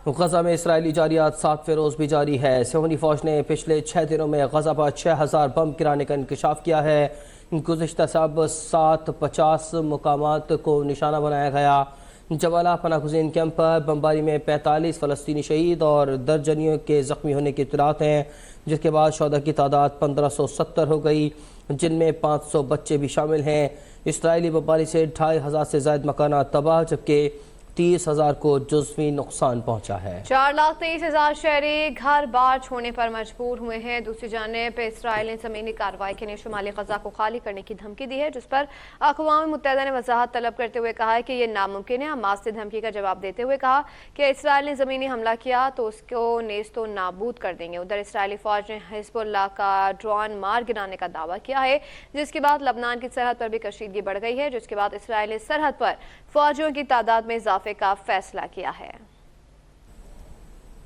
غزہ میں اسرائیلی جاریات 7ویں روز بھی جاری ہے۔ صہیونی فوج نے پچھلے 6 دنوں میں غزہ پر 6000 بم گرانے کا انکشاف کیا ہے۔ گزشتہ سب 750 مقامات کو نشانہ بنایا گیا۔ جبالہ پناہ گزین کیمپ پر بمباری میں 45 فلسطینی شہید اور درجنیوں کے زخمی ہونے کی اطلاعات ہیں، جس کے بعد شہداء کی تعداد 1570 ہو گئی، جن میں 500 بچے بھی شامل ہیں۔ اسرائیلی بمباری سے 2500 سے زائد مکانات تباہ، جبکہ 30,000 کو جزوی نقصان پہنچا ہے۔ 4,23,000 شہری گھر بار چھوڑنے پر مجبور ہوئے ہیں۔ دوسری جانب اسرائیل نے زمینی کارروائی کے لیے شمالی غزہ کو خالی کرنے کی دھمکی دی ہے، جس پر اقوام متحدہ نے وضاحت طلب کرتے ہوئے کہا ہے کہ یہ ناممکن ہے۔ حماس نے دھمکی کا جواب دیتے ہوئے کہا کہ اسرائیل نے زمینی حملہ کیا تو اس کو نیست و نابود کر دیں گے۔ ادھر اسرائیلی فوج نے حزب اللہ کا ڈرون مار گرانے کا دعویٰ کیا ہے، جس کے بعد لبنان کی سرحد پر بھی کشیدگی بڑھ گئی ہے، جس کے بعد اسرائیل نے سرحد پر فوجیوں کی تعداد میں اضافے کا فیصلہ کیا ہے۔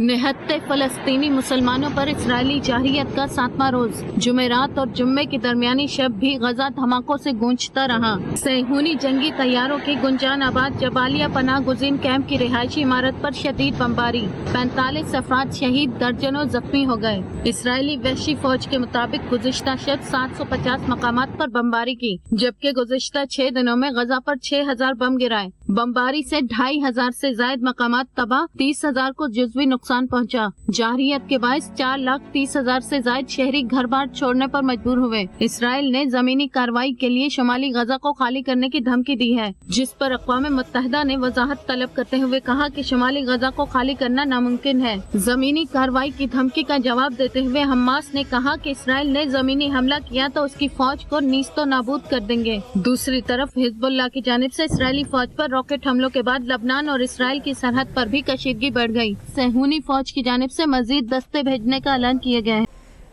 نہتے فلسطینی مسلمانوں پر اسرائیلی جارحیت کا 7واں روز جمعرات اور جمعے کی درمیانی شب بھی غزہ دھماکوں سے گونجتا رہا۔ صہیونی جنگی طیاروں کی گنجان آباد جبالیہ پناہ گزین کیمپ کی رہائشی عمارت پر شدید بمباری، 45 افراد شہید، درجنوں زخمی ہو گئے۔ اسرائیلی وحشی فوج کے مطابق گزشتہ شب 750 مقامات پر بمباری کی، جبکہ گزشتہ 6 دنوں میں غزہ پر 6000 بم گرائے۔ بمباری سے 2500 سے زائد مقامات تباہ، 30,000 کو جزوی نقصان پہنچا۔ جارحیت کے باعث 4,30,000 سے زائد شہری گھر بار چھوڑنے پر مجبور ہوئے۔ اسرائیل نے زمینی کارروائی کے لیے شمالی غزہ کو خالی کرنے کی دھمکی دی ہے، جس پر اقوام متحدہ نے وضاحت طلب کرتے ہوئے کہا کہ شمالی غزہ کو خالی کرنا ناممکن ہے۔ زمینی کارروائی کی دھمکی کا جواب دیتے ہوئے حماس نے کہا کہ اسرائیل نے زمینی حملہ کیا تو اس کی فوج کو نیست و نابود کر دیں گے۔ دوسری طرف حزب اللہ کی جانب سے اسرائیلی فوج پر راکٹ حملوں کے بعد لبنان اور اسرائیل کی سرحد پر بھی کشیدگی بڑھ گئی۔ صہیونی فوج کی جانب سے مزید دستے بھیجنے کا اعلان کیا گیا ہے۔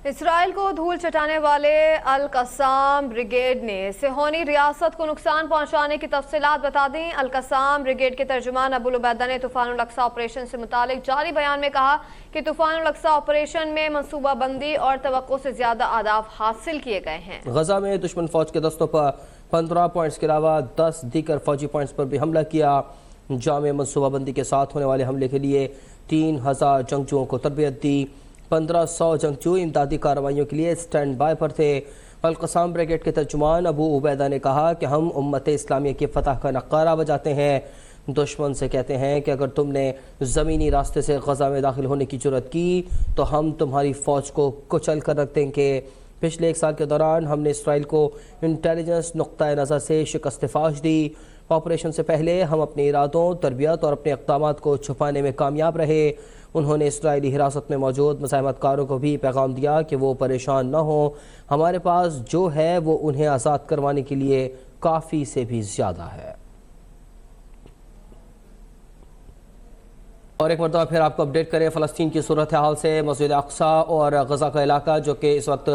اسرائیل کو دھول چٹانے والے القسام بریگیڈ نے صہیونی ریاست کو نقصان پہنچانے کی تفصیلات بتا دیں۔ القسام بریگیڈ کے ترجمان ابو العبیدہ نے طوفان الاقصی آپریشن سے متعلق جاری بیان میں کہا کہ طوفان الاقصی آپریشن میں منصوبہ بندی اور توقع سے زیادہ اہداف حاصل کیے گئے ہیں۔ غزہ میں دشمن فوج کے دستوں پر 15 پوائنٹس کے علاوہ 10 دیگر فوجی پوائنٹس پر بھی حملہ کیا۔ جامع منصوبہ بندی کے ساتھ ہونے والے حملے کے لیے 3000 جنگجوؤں کو تربیت دی۔ 1500 جنگجو امدادی کارروائیوں کے لیے سٹینڈ بائی پر تھے۔ القسام بریگیڈ کے ترجمان ابو عبیدہ نے کہا کہ ہم امت اسلامیہ کی فتح کا نعرہ بجاتے ہیں، دشمن سے کہتے ہیں کہ اگر تم نے زمینی راستے سے غزہ میں داخل ہونے کی جرات کی تو ہم تمہاری فوج کو کچل کر رکھ دیں گے۔ پچھلے 1 سال کے دوران ہم نے اسرائیل کو انٹیلیجنس نقطۂ نظر سے شکست فاش دی۔ آپریشن سے پہلے ہم اپنے ارادوں، تربیت اور اپنے اقدامات کو چھپانے میں کامیاب رہے۔ انہوں نے اسرائیلی حراست میں موجود مزاحمت کاروں کو بھی پیغام دیا کہ وہ پریشان نہ ہوں، ہمارے پاس جو ہے وہ انہیں آزاد کروانے کے لیے کافی سے بھی زیادہ ہے۔ اور ایک مرتبہ پھر آپ کو اپڈیٹ کریں فلسطین کی صورتحال سے۔ مسجد اقصی اور غزہ کا علاقہ جو کہ اس وقت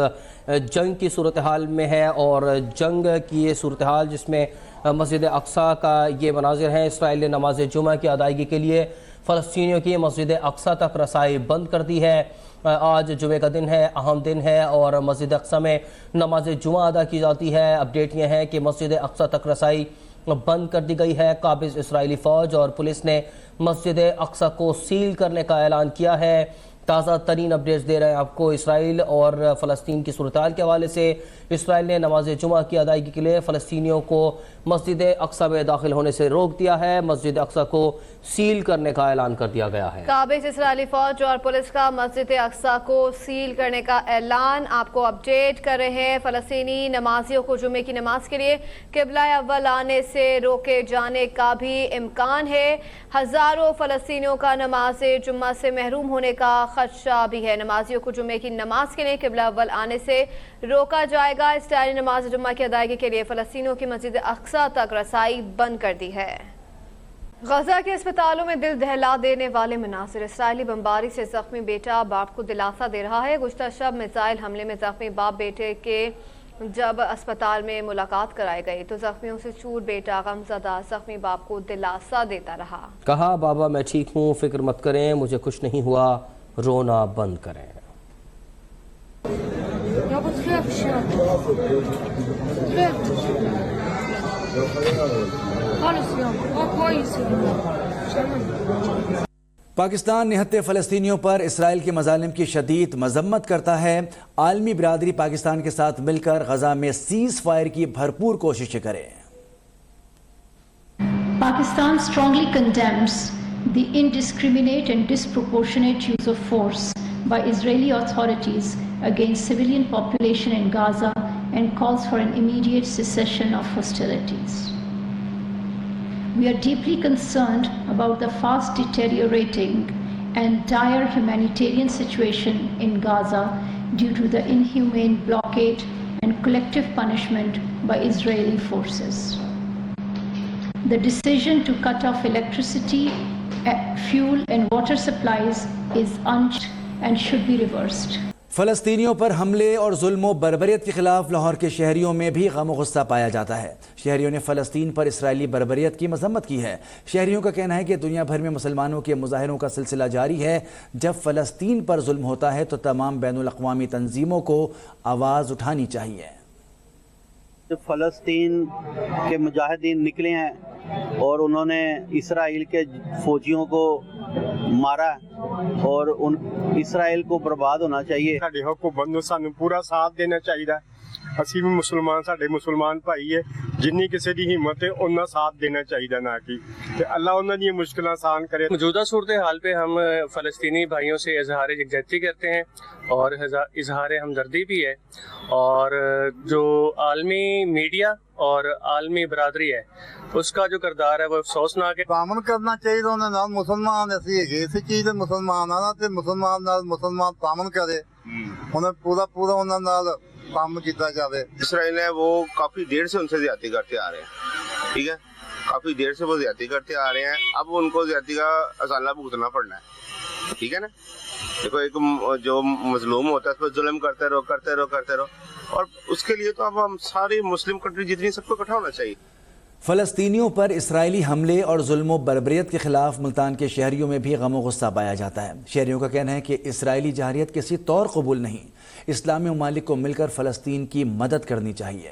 جنگ کی صورتحال میں ہے، اور جنگ کی یہ صورتحال جس میں مسجد اقصی کا یہ مناظر ہیں۔ اسرائیل نے نماز جمعہ کی ادائیگی کے لیے فلسطینیوں کی مسجد اقصی تک رسائی بند کر دی ہے۔ آج جمعے کا دن ہے، اہم دن ہے، اور مسجد اقصی میں نماز جمعہ ادا کی جاتی ہے۔ اپڈیٹ یہ ہے کہ مسجد اقصی تک رسائی بند کر دی گئی ہے۔ قابض اسرائیلی فوج اور پولیس نے مسجد اقصی کو سیل کرنے کا اعلان کیا ہے۔ تازہ ترین اپڈیٹس دے رہے ہیں آپ کو اسرائیل اور فلسطین کی صورتحال کے حوالے سے۔ اسرائیل نے نماز جمعہ کی ادائیگی کے لیے فلسطینیوں کو مسجد اقصی میں داخل ہونے سے روک دیا ہے۔ مسجد اقصی کو سیل کرنے کا اعلان کر دیا گیا ہے۔ قابض اسرائیلی فوج اور پولیس کا مسجد اقصی کو سیل کرنے کا اعلان آپ کو اپڈیٹ کر رہے ہیں۔ فلسطینی نمازیوں کو جمعے کی نماز کے لیے قبلہ اول آنے سے روکے جانے کا بھی امکان ہے۔ ہزاروں فلسطینیوں کا نماز جمعہ سے محروم ہونے کا خدشہ بھی ہے۔ نمازیوں کو جمعے کی نماز کے لیے قبلہ اول آنے سے روکا جائے گا۔ اسرائیلی نماز جمعہ کی ادائیگی کے لیے فلسطینیوں کی مسجد اقصی تک رسائی بند کر دی ہے۔ غزہ کے اسپتالوں میں دل دہلا دینے والے مناظر۔ اسرائیلی بمباری سے زخمی بیٹا باپ کو دلاسا دے رہا ہے۔ گزشتہ شب میزائل حملے میں زخمی باپ بیٹے کے جب اسپتال میں ملاقات کرائی گئی تو زخمیوں سے چور بیٹا غمزدہ زخمی باپ کو دلاسا دیتا رہا۔ کہا بابا میں ٹھیک ہوں، فکر مت کریں، مجھے کچھ نہیں ہوا، رونا بند کریں۔ پاکستان نہتے فلسطینیوں پر اسرائیل کے مظالم کی شدید مذمت کرتا ہے. عالمی برادری پاکستان کے ساتھ مل کر غزہ میں سیز فائر کی بھرپور کوششیں کرے. Pakistan strongly condemns the indiscriminate and disproportionate use of force by Israeli authorities against civilian population in Gaza and calls for an immediate cessation of hostilities. We are deeply concerned about the fast deteriorating and dire humanitarian situation in Gaza due to the inhumane blockade and collective punishment by Israeli forces. The decision to cut off electricity, fuel and water supplies is unjust and should be reversed. فلسطینیوں پر حملے اور ظلم و بربریت کے خلاف لاہور کے شہریوں میں بھی غم و غصہ پایا جاتا ہے. شہریوں نے فلسطین پر اسرائیلی بربریت کی مذمت کی ہے. شہریوں کا کہنا ہے کہ دنیا بھر میں مسلمانوں کے مظاہروں کا سلسلہ جاری ہے. جب فلسطین پر ظلم ہوتا ہے تو تمام بین الاقوامی تنظیموں کو آواز اٹھانی چاہیے. فلسطین کے مجاہدین نکلے ہیں اور انہوں نے اسرائیل کے فوجیوں کو مارا اور اسرائیل کو برباد ہونا چاہیے. ساڈے حکومت نوں سانوں پورا ساتھ دینا چاہیے. اسی بھی مسلمان ساڈے مسلمان بھائی ہے, جنی کسی دی ہمت ہے انہاں ساتھ دینا چاہیے نہ کہ تے اللہ انہاں دی مشکلاں آسان کرے. موجودہ صورتحال پہ ہم فلسطینی بھائیوں سے اظہار یکجہتی کرتے ہیں اور اظہار ہمدردی بھی ہے, اور جو عالمی میڈیا اور عالمی برادری ہے اس کا جو کردار ہے وہ افسوسناک ہے. تعاون کرنا چاہیے انہاں نال. مسلمان اسی ہے اسی چیز دے مسلمان آ تے مسلمان نال مسلمان تعاون کرے, انہیں پورا انہاں نال کام کیتا جاوے. اسرائیل ہے وہ کافی دیر سے ان سے زیادتی کرتے آ رہے ہیں, ٹھیک ہے, کافی دیر سے وہ زیادتی کرتے آ رہے ہیں. اب ان کو زیادتی کا ازالہ بھگتنا پڑنا ہے, ٹھیک ہے نا. دیکھو ایک جو مظلوم ہوتا ہے اس پر ظلم کرتے رہو اور اس کے لیے تو اب ہم ساری مسلم کنٹری جتنی سب کو اکٹھا ہونا چاہیے. فلسطینیوں پر اسرائیلی حملے اور ظلم و بربریت کے خلاف ملتان کے شہریوں میں بھی غم و غصہ پایا جاتا ہے. شہریوں کا کہنا ہے کہ اسرائیلی جارحیت کسی طور قبول نہیں. اسلامی ممالک کو مل کر فلسطین کی مدد کرنی چاہیے.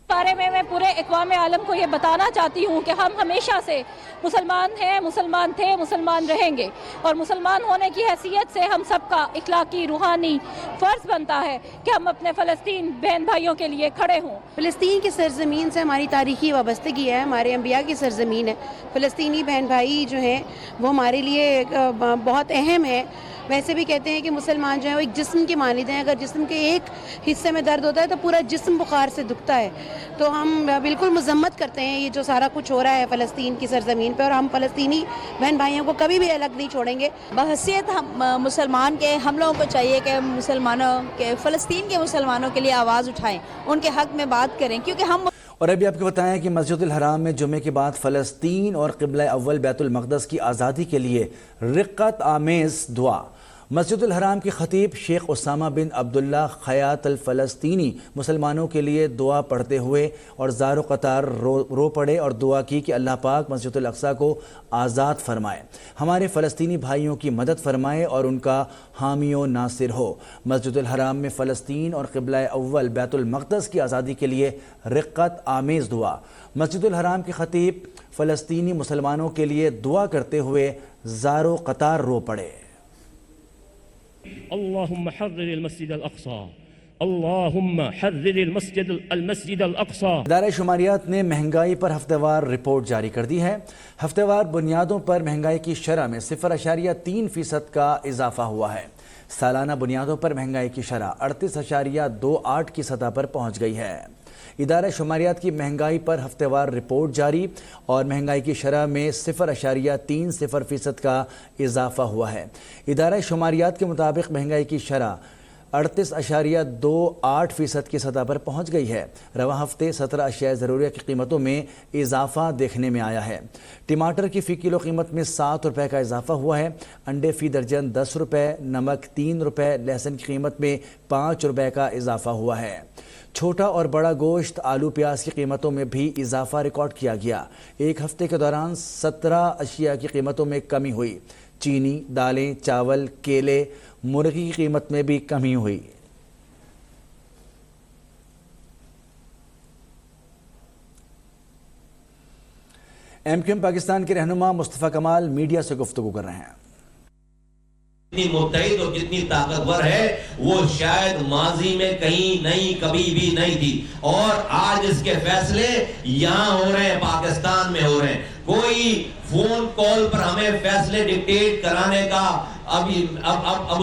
بارے میں پورے اقوام عالم کو یہ بتانا چاہتی ہوں کہ ہم ہمیشہ سے مسلمان ہیں, مسلمان تھے, مسلمان رہیں گے, اور مسلمان ہونے کی حیثیت سے ہم سب کا اخلاقی روحانی فرض بنتا ہے کہ ہم اپنے فلسطین بہن بھائیوں کے لیے کھڑے ہوں. فلسطین کی سرزمین سے ہماری تاریخی وابستگی ہے, ہمارے انبیاء کی سرزمین ہے. فلسطینی بہن بھائی جو ہیں وہ ہمارے لیے بہت اہم ہے. ویسے بھی کہتے ہیں کہ مسلمان جو ہیں وہ ایک جسم کے مانند ہیں, اگر جسم کے ایک حصے میں درد ہوتا ہے تو پورا جسم بخار سے دکھتا ہے. تو ہم بالکل مذمت کرتے ہیں یہ جو سارا کچھ ہو رہا ہے فلسطین کی سرزمین پہ, اور ہم فلسطینی بہن بھائیوں کو کبھی بھی الگ نہیں چھوڑیں گے. بحیثیت مسلمان کے ہم لوگوں کو چاہیے کہ مسلمانوں کے فلسطین کے مسلمانوں کے لیے آواز اٹھائیں, ان کے حق میں بات کریں, کیونکہ ہم. اور ابھی آپ کو بتائیں کہ مسجد الحرام میں جمعے کے بعد فلسطین اور قبلہ اول بیت المقدس کی آزادی کے لیے رقت آمیز دعا. مسجد الحرام کے خطیب شیخ اسامہ بن عبداللہ خیاط الفلسطینی مسلمانوں کے لیے دعا پڑھتے ہوئے اور زار و قطار رو پڑے اور دعا کی کہ اللہ پاک مسجد الاقصی کو آزاد فرمائے, ہمارے فلسطینی بھائیوں کی مدد فرمائے اور ان کا حامی و ناصر ہو. مسجد الحرام میں فلسطین اور قبلہ اول بیت المقدس کی آزادی کے لیے رقت آمیز دعا. مسجد الحرام کے خطیب فلسطینی مسلمانوں کے لیے دعا کرتے ہوئے زار و قطار رو پڑے. اللهم حرر المسجد الاقصى, اللهم حرر المسجد الاقصى. ادارہ شماریات نے مہنگائی پر ہفتہ وار رپورٹ جاری کر دی ہے. ہفتہ وار بنیادوں پر مہنگائی کی شرح میں 0.3% کا اضافہ ہوا ہے. سالانہ بنیادوں پر مہنگائی کی شرح 38.28 کی سطح پر پہنچ گئی ہے. ادارہ شماریات کی مہنگائی پر ہفتہ وار رپورٹ جاری, اور مہنگائی کی شرح میں 0.30% کا اضافہ ہوا ہے. ادارہ شماریات کے مطابق مہنگائی کی شرح 38.28% کی سطح پر پہنچ گئی ہے. رواں ہفتے 17 اشیاء ضروریہ کی قیمتوں میں اضافہ دیکھنے میں آیا ہے. ٹماٹر کی فی کلو قیمت میں 7 روپے کا اضافہ ہوا ہے. انڈے فی درجن 10 روپے, نمک 3 روپے, لہسن کی قیمت میں 5 روپے کا اضافہ ہوا ہے. چھوٹا اور بڑا گوشت, آلو, پیاز کی قیمتوں میں بھی اضافہ ریکارڈ کیا گیا. ایک ہفتے کے دوران 17 اشیاء کی قیمتوں میں کمی ہوئی. چینی, دالیں, چاول, کیلے, مرغی کی قیمت میں بھی کمی ہوئی. MQM پاکستان کے رہنما مصطفیٰ کمال میڈیا سے گفتگو کر رہے ہیں. جتنی متحد اور جتنی طاقتور ہے وہ شاید ماضی میں کہیں نہیں کبھی بھی نہیں تھی, اور آج اس کے فیصلے یہاں ہو رہے ہیں, پاکستان میں ہو رہے ہیں. کوئی فون کال پر ہمیں فیصلے ڈکٹیٹ کرانے کا اب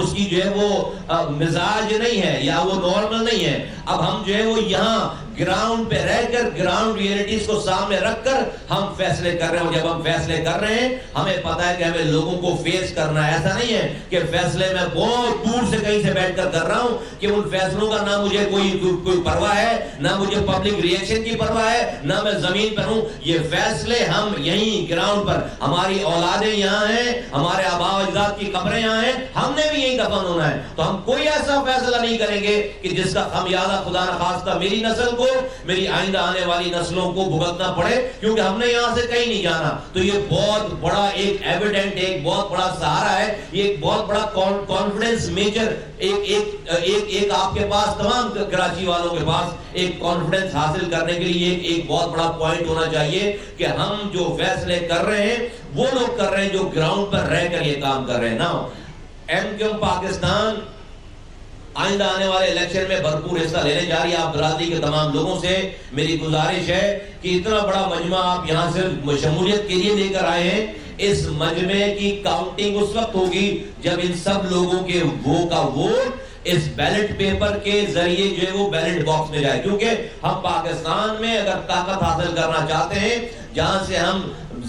اس کی جو ہے وہ مزاج نہیں ہے یا وہ نارمل نہیں ہے. اب ہم جو ہے وہ یہاں گراؤنڈ پہ رہ کر گراؤنڈ ریئلٹیز کو سامنے رکھ کر ہم فیصلے کر رہے ہیں, اور جب ہم فیصلے کر رہے ہیں ہمیں پتا ہے کہ ہمیں لوگوں کو فیس کرنا ہے. ایسا نہیں ہے کہ فیصلے میں بہت دور سے کہیں سے بیٹھ کر کر رہا ہوں کہ ان فیصلوں کا نہ مجھے کوئی پرواہ ہے, نہ مجھے پبلک ریئیکشن کی پرواہ ہے, نہ میں زمین پر ہوں. یہ فیصلے ہم یہیں گراؤنڈ پر, ہماری اولادیں یہاں ہیں, ہمارے آباء و اجداد کی قبریں یہاں ہیں, ہم نے بھی یہیں دفن ہونا ہے. تو ہم کوئی ایسا فیصلہ نہیں کریں گے کہ جس کا خمیازہ خدا نخواستہ میری نسل کو, میری آئندہ آنے والی نسلوں کو بھگتنا پڑے, کیونکہ ہم نے یہاں سے کہیں نہیں جانا. تو یہ بہت بڑا ایک ایویڈنٹ, ایک بہت بڑا سہارا ہے, یہ ایک بہت بڑا کانفیڈنس میجر, ایک آپ کے پاس, تمام کراچی والوں کے پاس ایک کانفیڈنس حاصل کرنے کے لیے ایک بہت بڑا پوائنٹ ہونا چاہیے کہ ہم جو فیصلے کر رہے ہیں وہ لوگ کر رہے ہیں جو گراؤنڈ پر رہ کر یہ کام کر رہے ہیں. نا MQM پاکستان آئندہ آنے والے الیکشن میں بھرپور حصہ لینے جا رہی ہے. آپ برادری کے تمام لوگوں سے میری گزارش ہے کہ اتنا بڑا مجمع آپ یہاں سے شمولیت کے لیے لے کر آئے ہیں. اس مجمع کی کاؤنٹنگ اس وقت ہوگی جب ان سب لوگوں کے ووٹ اس بیلٹ پیپر کے ذریعے جو ہے وہ بیلٹ باکس میں جائے. کیونکہ ہم پاکستان میں اگر طاقت حاصل کرنا چاہتے ہیں جہاں سے ہم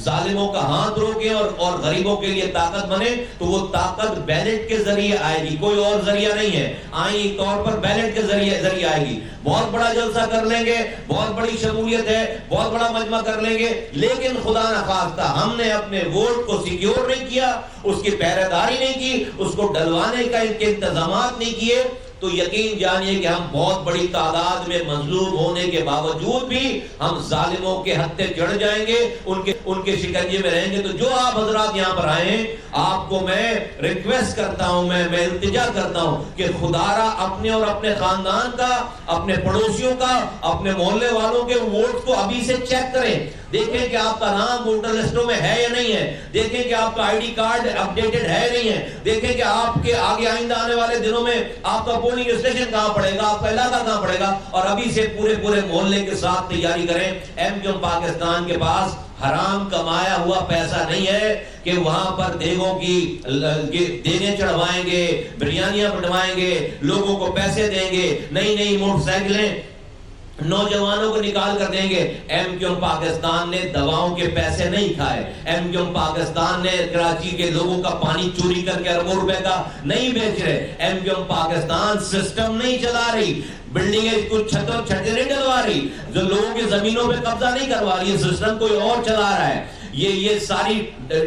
ظالموں کا ہاتھ روکیں اور غریبوں کے لیے طاقت بنے, تو وہ طاقت بیلٹ کے ذریعے آئے گی, کوئی اور ذریعہ نہیں ہے. آئینی طور پر بیلٹ کے ذریعے آئے گی. بہت بڑا جلسہ کر لیں گے, بہت بڑی شمولیت ہے, بہت بڑا مجمع کر لیں گے, لیکن خدا نخواستہ ہم نے اپنے ووٹ کو سیکیور نہیں کیا, اس کی پہرے داری نہیں کی, اس کو ڈلوانے کا ان کے انتظامات نہیں کیے, تو یقین جانیے کہ ہم بہت بڑی تعداد میں مظلوم ہونے کے باوجود بھی ہم ظالموں کے ہتھے چڑھ جائیں گے, ان کے شکنجے میں رہیں گے. تو جو آپ حضرات یہاں پر آئے ہیں, آپ کو میں ریکویسٹ کرتا ہوں, میں التجا کرتا ہوں کہ خدا را اپنے اور اپنے خاندان کا, اپنے پڑوسیوں کا, اپنے محلے والوں کے ووٹ کو ابھی سے چیک کریں. دیکھیں کہ آپ کا نام ووٹر لسٹوں میں ہے یا نہیں ہے, دیکھیں کہ آپ کا آئی ڈی کارڈ اپڈیٹڈ ہے یا نہیں ہے, دیکھیں کہ آپ کے آگے آئندہ آنے والے دنوں میں آپ کا پولنگ اسٹیشن کہاں پڑے گا, آپ کا علاقہ کہاں پڑے گا, اور ابھی سے پورے محلے کے ساتھ تیاری کریں. MQM پاکستان کے پاس حرام کمایا ہوا پیسہ نہیں ہے کہ وہاں پر دیگوں کی دیگیں چڑھوائیں گے, بریانیاں بنوائیں گے, لوگوں کو پیسے دیں گے, نئی موٹر سائیکلیں نوجوانوں کو نکال کر دیں گے. MQM پاکستان نے دواؤں کے پیسے نہیں کھائے. MQM پاکستان نے کراچی کے لوگوں کا پانی چوری کر کے اربوں روپے کا نہیں بیچ رہے. MQM پاکستان سسٹم نہیں چلا رہی, بلڈنگیں کچھ چھتیں نہیں ڈلوا رہی, جو لوگوں کی زمینوں پہ قبضہ نہیں کروا رہی, سسٹم کوئی اور چلا رہا ہے. یہ ساری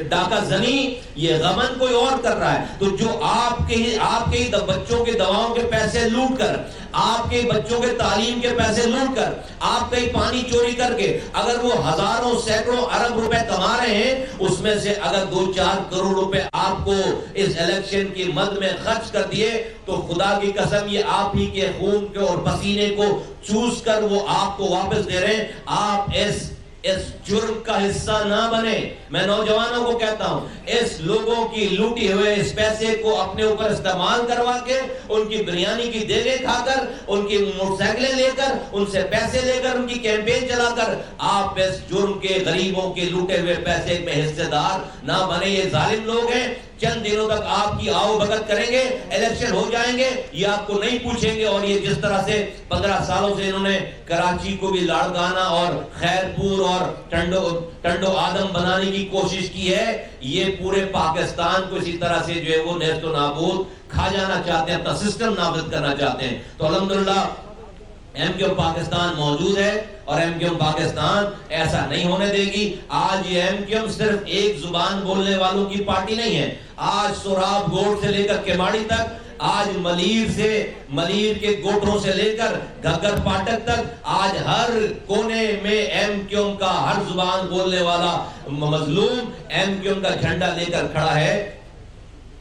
ڈاکہ زنی, یہ غمن کوئی اور کر رہا ہے. تو جو آپ کے بچوں کے دواؤں کے پیسے لوٹ کر, آپ کے بچوں کے تعلیم کے پیسے لوٹ کر, آپ کہیں پانی چوری کر کے اگر وہ ہزاروں سینکڑوں ارب روپے کما رہے ہیں, اس میں سے اگر 2-4 کروڑ روپے آپ کو اس الیکشن کی مد میں خرچ کر دیے, تو خدا کی قسم یہ آپ ہی کے خون کے اور پسینے کو چوس کر وہ آپ کو واپس دے رہے ہیں. آپ اس جرم کا حصہ نہ بنے. میں نوجوانوں کو کہتا ہوں, اس لوگوں کی لوٹی ہوئے اس پیسے کو اپنے اوپر استعمال کروا کے, ان کی بریانی کی دیگیں کھا کر, ان کی موٹر سائیکلیں لے کر, ان سے پیسے لے کر, ان کی کیمپین چلا کر آپ اس جرم کے, غریبوں کے لوٹے ہوئے پیسے میں حصے دار نہ بنے. یہ ظالم لوگ ہیں, چند دنوں تک آپ کی آؤ بھگت کریں گے, الیکشن ہو جائیں گے, یہ آپ کو نہیں پوچھیں گے. اور یہ جس طرح سے 15 سالوں سے انہوں نے کراچی کو بھی لاڑکانہ اور خیرپور اور ٹنڈو آدم بنانے کی کوشش کی ہے, یہ پورے پاکستان کو اسی طرح سے جو ہے وہ نیست و نابود کھا جانا چاہتے ہیں, سسٹم نافذ کرنا چاہتے ہیں. تو الحمدللہ MQM پاکستان موجود ہے, اور MQM پاکستان ایسا نہیں ہونے دے گی. آج یہ MQM صرف ایک زبان بولنے والوں کی پارٹی نہیں ہے. آج سوراب گوٹ سے لے کر کیماڑی تک, آج ملیر کے گوٹروں سے لے کر گھگر پاٹک تک, آج ہر کونے میں MQM کا ہر زبان بولنے والا مظلوم MQM کا جھنڈا لے کر کھڑا ہے.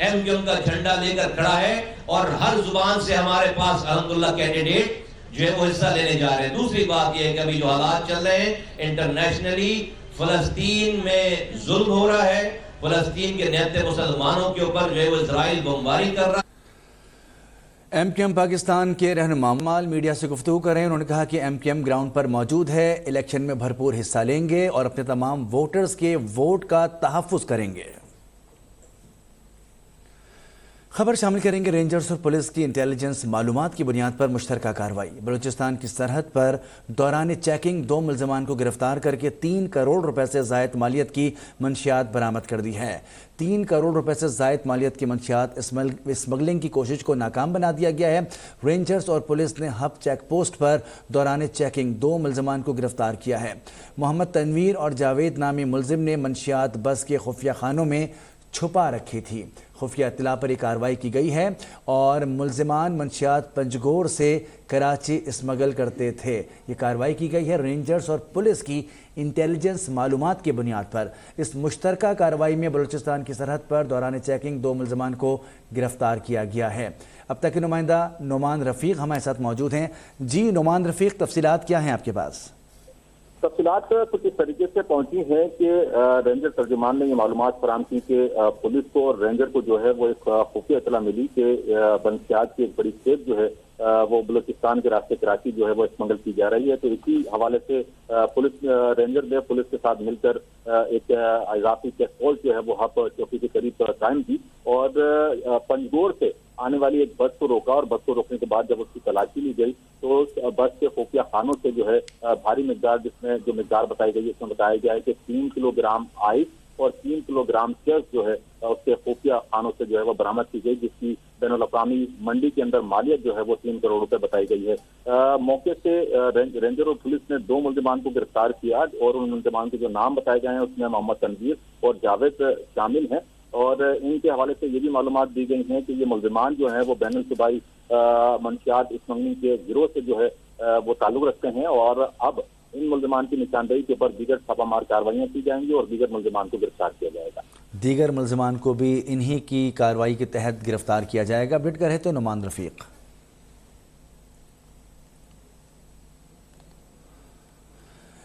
MQM کا جھنڈا لے کر کھڑا ہے, اور ہر زبان سے ہمارے پاس الحمدللہ کینڈیڈیٹ جو ہے وہ حصہ لینے جا رہے ہیں. دوسری بات یہ ہے کہ ابھی جو حالات چل رہے ہیں انٹرنیشنلی, فلسطین میں ظلم ہو رہا ہے، فلسطین کے نہتے مسلمانوں کے اوپر جو ہے وہ اسرائیل بمباری کر رہا ہے۔ ایم کیو ایم پاکستان کے رہنما مال میڈیا سے گفتگو کر رہے ہیں. انہوں نے کہا کہ ایم کیو ایم گراؤنڈ پر موجود ہے، الیکشن میں بھرپور حصہ لیں گے اور اپنے تمام ووٹرز کے ووٹ کا تحفظ کریں گے. خبر شامل کریں گے رینجرز اور پولیس کی انٹیلیجنس معلومات کی بنیاد پر مشترکہ کارروائی. بلوچستان کی سرحد پر دوران چیکنگ 2 ملزمان کو گرفتار کر کے 3 کروڑ روپے سے زائد مالیت کی منشیات برآمد کر دی ہے. 3 کروڑ روپے سے زائد مالیت کی منشیات اسمگلنگ کی کوشش کو ناکام بنا دیا گیا ہے. رینجرز اور پولیس نے ہب چیک پوسٹ پر دوران چیکنگ 2 ملزمان کو گرفتار کیا ہے. محمد تنویر اور جاوید نامی ملزم نے منشیات بس کے خفیہ خانوں میں چھپا رکھی تھی. خفیہ اطلاع پر یہ کارروائی کی گئی ہے اور ملزمان منشیات پنجگور سے کراچی اسمگل کرتے تھے. یہ کارروائی کی گئی ہے رینجرز اور پولیس کی انٹیلیجنس معلومات کی بنیاد پر. اس مشترکہ کارروائی میں بلوچستان کی سرحد پر دوران چیکنگ 2 ملزمان کو گرفتار کیا گیا ہے. اب تک کے نمائندہ نعمان رفیق ہمارے ساتھ موجود ہیں. جی نعمان رفیق، تفصیلات کیا ہیں آپ کے پاس؟ تفصیلات کچھ اس طریقے سے پہنچی ہیں کہ رینجر ترجمان نے یہ معلومات فراہم کی کہ پولیس کو اور رینجر کو جو ہے وہ ایک خفیہ اطلاع ملی کہ منشیات کی ایک بڑی کھیپ جو ہے وہ بلوچستان کے راستے کراچی جو ہے وہ اسمگل کی جا رہی ہے. تو اسی حوالے سے پولیس رینجر نے پولیس کے ساتھ مل کر ایک اضافی چیک پوسٹ جو ہے وہ ہب چوکی کے قریب قائم کی اور پنجگور سے آنے والی ایک بس کو روکا اور بس کو روکنے کے بعد جب اس کی تلاشی لی گئی تو بس کے خفیہ خانوں سے جو ہے بھاری مقدار جس میں جو مقدار بتائی گئی اس میں بتایا گیا ہے کہ 3 کلو گرام آئس اور 3 کلو گرام چرس جو ہے اس کے خفیہ خانوں سے جو ہے وہ برآمد کی گئی، جس کی بین الاقوامی منڈی کے اندر مالیت جو ہے وہ 3 کروڑ روپے بتائی گئی ہے. موقع سے رینجر اور پولیس نے 2 ملزمان کو گرفتار کیا اور ان ملزمان کے جو نام بتائے گئے ہیں اس میں محمد تنویر اور جاوید شامل ہیں اور ان کے حوالے سے یہ بھی معلومات دی گئی ہیں کہ یہ ملزمان جو ہیں وہ بین الصوبائی منشیات اسمگلنگ کے گروہ سے جو ہے وہ تعلق رکھتے ہیں اور اب ان ملزمان کی نشاندہی کے اوپر دیگر چھاپہ مار کارروائیاں کی جائیں گی اور دیگر ملزمان کو گرفتار کیا جائے گا. دیگر ملزمان کو بھی انہی کی کارروائی کے تحت گرفتار کیا جائے گا. بٹ کر رہے تو نعمان رفیق.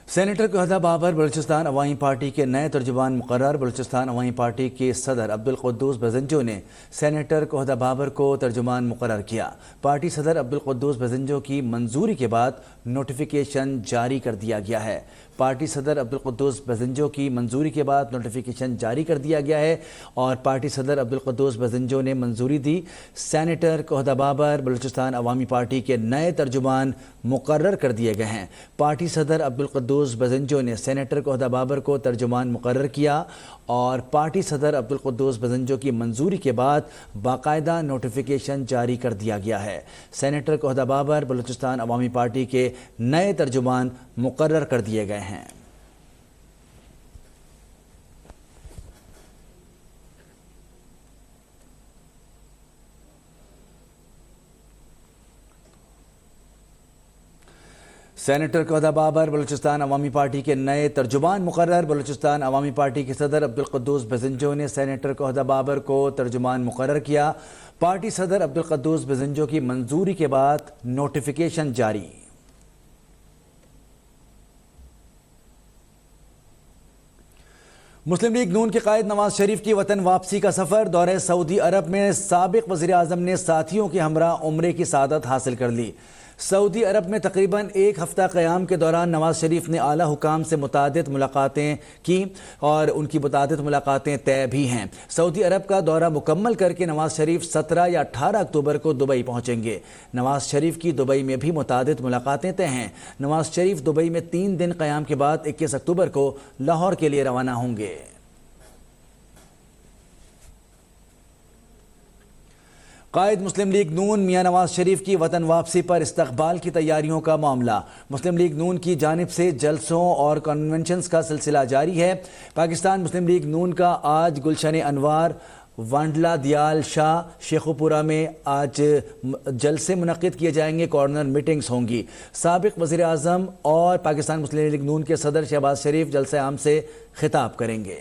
سینیٹر کوہدہ بابر بلوچستان عوامی پارٹی کے نئے ترجمان مقرر. بلوچستان عوامی پارٹی کے صدر عبدالقدوس بزنجو نے سینیٹر کوہدہ بابر کو ترجمان مقرر کیا. پارٹی صدر عبدالقدوس بزنجو کی منظوری کے بعد نوٹیفیکیشن جاری کر دیا گیا ہے. پارٹی صدر عبدالقدوس بزنجو کی منظوری کے بعد نوٹیفیکیشن جاری کر دیا گیا ہے اور پارٹی صدر عبدالقدوس بزنجو نے منظوری دی. سینیٹر کوہدہ بابر بلوچستان عوامی پارٹی کے نئے ترجمان مقرر کر دیے گئے ہیں. پارٹی صدر عبدالقدوس بزنجو نے سینیٹر کوہدہ بابر کو ترجمان مقرر کیا اور پارٹی صدر عبدالقدوس بزنجو کی منظوری کے بعد باقاعدہ نوٹیفیکیشن جاری کر دیا گیا ہے. سینیٹر کوہدہ بابر بلوچستان عوامی پارٹی کے نئے ترجمان مقرر کر دیے گئے ہیں. سینیٹر کوہدہ بابر بلوچستان عوامی پارٹی کے نئے ترجمان مقرر. بلوچستان عوامی پارٹی کے صدر عبدالقدوس بزنجو نے سینیٹر کوہدہ بابر کو ترجمان مقرر کیا. پارٹی صدر عبدالقدوس بزنجو کی منظوری کے بعد نوٹیفیکیشن جاری. مسلم لیگ نون کے قائد نواز شریف کی وطن واپسی کا سفر. دورہ سعودی عرب میں سابق وزیر اعظم نے ساتھیوں کے ہمراہ عمرے کی سعادت حاصل کر لی. سعودی عرب میں تقریباً 1 ہفتہ قیام کے دوران نواز شریف نے اعلیٰ حکام سے متعدد ملاقاتیں کی اور ان کی متعدد ملاقاتیں طے بھی ہیں. سعودی عرب کا دورہ مکمل کر کے نواز شریف 17 یا 18 اکتوبر کو دبئی پہنچیں گے. نواز شریف کی دبئی میں بھی متعدد ملاقاتیں طے ہیں. نواز شریف دبئی میں 3 دن قیام کے بعد 21 اکتوبر کو لاہور کے لیے روانہ ہوں گے. قائد مسلم لیگ نون میاں نواز شریف کی وطن واپسی پر استقبال کی تیاریوں کا معاملہ. مسلم لیگ نون کی جانب سے جلسوں اور کنونشنز کا سلسلہ جاری ہے. پاکستان مسلم لیگ نون کا آج گلشن انوار، وانڈلا دیال شاہ، شیخوپورہ میں آج جلسے منعقد کیے جائیں گے. کارنر میٹنگز ہوں گی. سابق وزیر اعظم اور پاکستان مسلم لیگ نون کے صدر شہباز شریف جلسہ عام سے خطاب کریں گے.